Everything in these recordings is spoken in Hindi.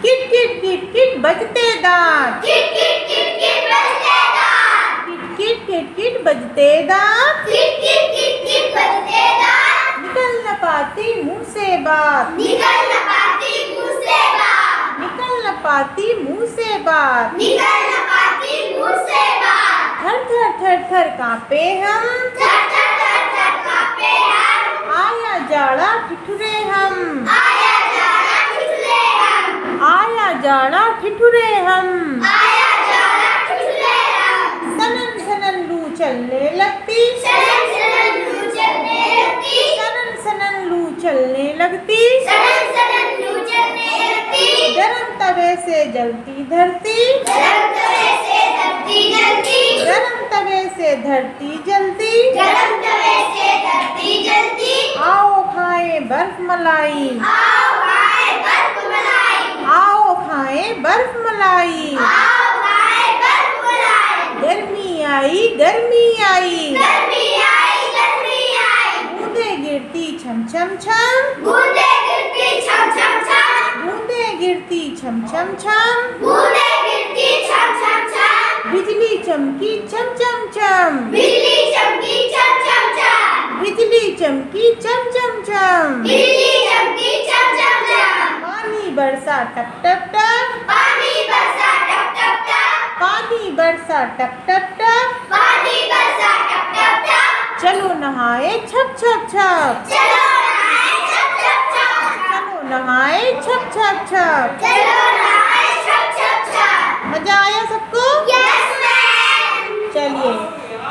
किट किट किट किट बजते दांत, किट किट किट किट बजते दांत, किट किट किट किट बजते दांत, किट किट किट किट बजते दांत, निकल न पाती मुंह से बात, निकल न पाती मुंह से बात, निकल न पाती मुंह से बात, निकल न पाती मुंह से बात, थर थर थर थर कांपे हम, थर थर थर थर कांपे हम, आया जाड़ा ठिठुरे हम, आया जाड़ा ठिठुरे हम, आया जाड़ा ठिठुरे हम, आया जाड़ा ठिठुरे हम, सनन सनन लू चलने लगती, सनन सनन लू चलने लगती, सनन सनन लू चलने लगती, सनन सनन लू चलने लगती, गरम तवे से जलती धरती, गरम तवे से धरती जलती, गरम तवे से धरती जलती, गरम तवे से धरती जलती, आओ खाएं बर्फ मलाई, आओ खाए बर्फ मलाई, आओ खाएं बर्फ मलाई, आओ खाए बर्फ मलाई, गर्मी आई गर्मी आई, गर्मी आई गर्मी आई, बूंदें गिरती छम छम छम, बूंदे गिरती छम छम छम, बूंदें गिरती छम छम छम, बूंदे गिरती छम छम छम, बिजली चमकी चम चम चम, बिजली चमकी चम चम चम, बिजली चमकी चम चम चम, बिजली चमकी चम चम चम, पानी बरसा टप टप टप, पानी बरसा टप टप टप, पानी बरसा टप टप टप, पानी बरसा टप टप टप, चलो नहाए छप छप छप, चलो नहाए छप छप छप, चलो नहाए छप छप छप। चलो नहाए छप छप छप। मजा आया सबको? Yes ma'am. चलिए,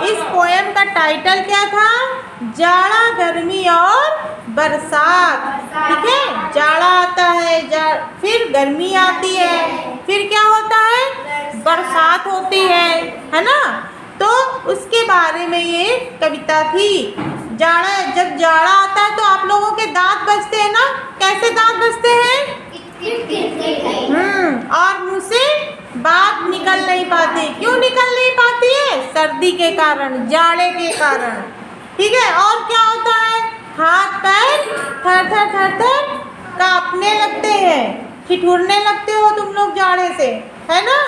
इस पोएम का टाइटल क्या था? जाड़ा, गर्मी और बरसात। ठीक है, जाड़ा आता है, फिर गर्मी आती है, फिर क्या होता है? बरसात होती है ना? तो उसके बारे में ये कविता थी। जाड़ा, जब जाड़ा आता है तो आप लोगों के दांत बजते हैं ना? कैसे दांत बजते हैं? और मुंह से बात निकल नहीं पाती। क्यों निकल नहीं पाती है? सर्दी के कारण, जाड़े के कारण। ठीक है, और क्या होता है? हाथ पैर थर थर थर थर कांपने लगते हैं, ठिठुरने लगते हो तुम लोग जाड़े से, है ना?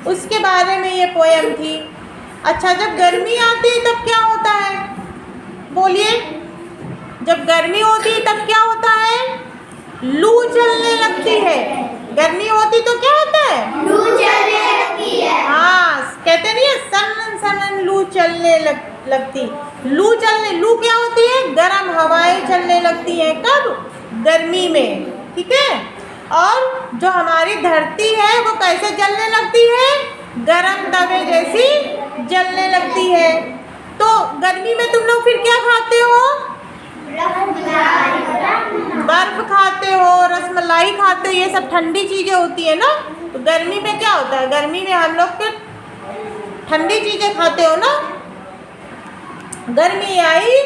उसके बारे में ये पोयम थी। अच्छा, जब गर्मी आती है तब क्या होता है? बोलिए। जब गर्मी होती है तब क्या होता है? लू चलने लगती है। गर्मी होती तो क्या होता है? लू चलने लगती है। हाँ, कहते नहीं है सनन सनन लू चलने लगती। लू क्या होती है? गर्म हवाएं चलने लगती हैं। कब? गर्मी में। ठीक है, और जो हमारी धरती है वो कैसे जलने लगती है? गरम तवे जैसी जलने लगती है। तो गर्मी में तुम लोग फिर क्या खाते हो? बर्फ खाते हो, रसमलाई खाते हो, ये सब ठंडी चीज़ें होती है ना। तो गर्मी में क्या होता है? गर्मी में हम लोग फिर ठंडी चीज़ें खाते हो ना। गर्मी आई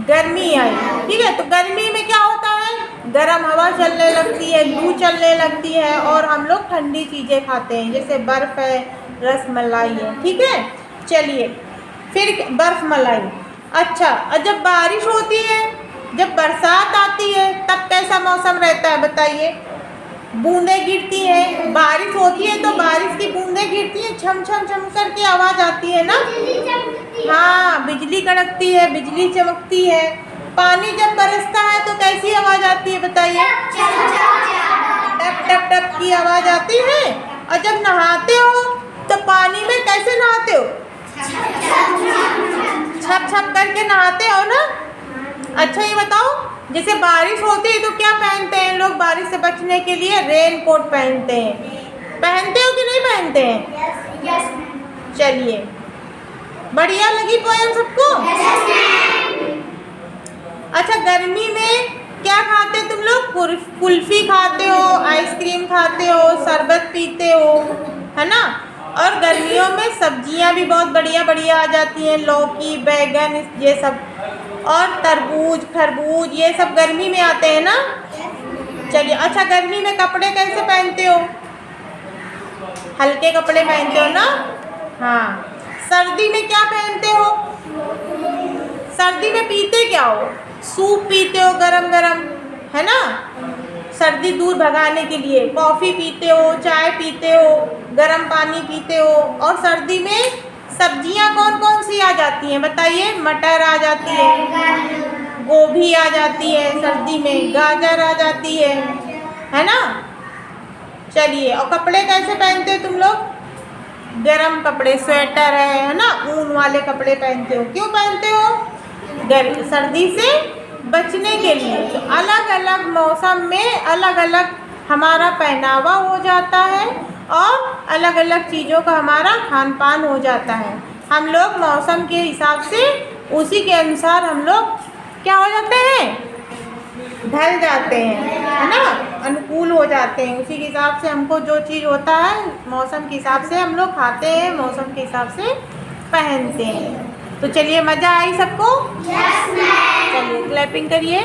गर्मी आई। ठीक है, तो गर्मी में क्या होता है? गर्म हवा चलने लगती है, लू चलने लगती है, और हम लोग ठंडी चीज़ें खाते हैं, जैसे बर्फ़ है, रसमलाई है। ठीक है, चलिए, फिर बर्फ मलाई। अच्छा, और जब बारिश होती है, जब बरसात आती है, तब कैसा मौसम रहता है बताइए? बूंदें गिरती हैं, बारिश होती है तो बारिश की बूंदें गिरती हैं, छम छम छम करके आवाज़ आती है ना। हाँ, बिजली कड़कती है, बिजली चमकती है। पानी जब बरसता है तो कैसी आवाज़ आती है बताइए? टप टप टप की आवाज़ आती है। और जब नहाते हो तो पानी में कैसे नहाते हो? छप छप करके नहाते हो ना। अच्छा, ये बताओ, जैसे बारिश होती है तो क्या पहनते हैं लोग बारिश से बचने के लिए? रेन कोट पहनते हैं। पहनते हो कि नहीं पहनते हैं? चलिए, बढ़िया लगी पोएम सबको? अच्छा, गर्मी में क्या खाते तुम लोग? कुल्फी खाते हो, आइसक्रीम खाते हो, शरबत पीते हो, है ना? और गर्मियों में सब्जियां भी बहुत बढ़िया बढ़िया आ जाती हैं, लौकी, बैगन, ये सब, और तरबूज, खरबूज, ये सब गर्मी में आते हैं ना। चलिए, अच्छा, गर्मी में कपड़े कैसे पहनते हो? हल्के कपड़े पहनते हो ना। हाँ, सर्दी में क्या पहनते हो? सर्दी में पीते क्या हो? सूप पीते हो गरम गरम, है ना? सर्दी दूर भगाने के लिए कॉफ़ी पीते हो, चाय पीते हो, गर्म पानी पीते हो। और सर्दी में सब्जियां कौन कौन सी आ जाती हैं बताइए? मटर आ जाती है, गोभी आ जाती है सर्दी में, गाजर आ जाती है ना। चलिए, और कपड़े कैसे पहनते हो तुम लोग? गरम कपड़े, स्वेटर है ना, ऊन वाले कपड़े पहनते हो। क्यों पहनते हो? सर्दी से बचने के लिए। तो अलग अलग मौसम में अलग अलग हमारा पहनावा हो जाता है और अलग अलग चीज़ों का हमारा खान पान हो जाता है। हम लोग मौसम के हिसाब से उसी के अनुसार हम लोग क्या हो जाते हैं? ढल जाते हैं, है ना, अनुकूल हो जाते हैं। उसी के हिसाब से हमको जो चीज़ होता है मौसम के हिसाब से हम लोग खाते हैं, मौसम के हिसाब से पहनते हैं। तो चलिए, मज़ा आई सबको? Yes, ma'am. चलिए क्लैपिंग करिए।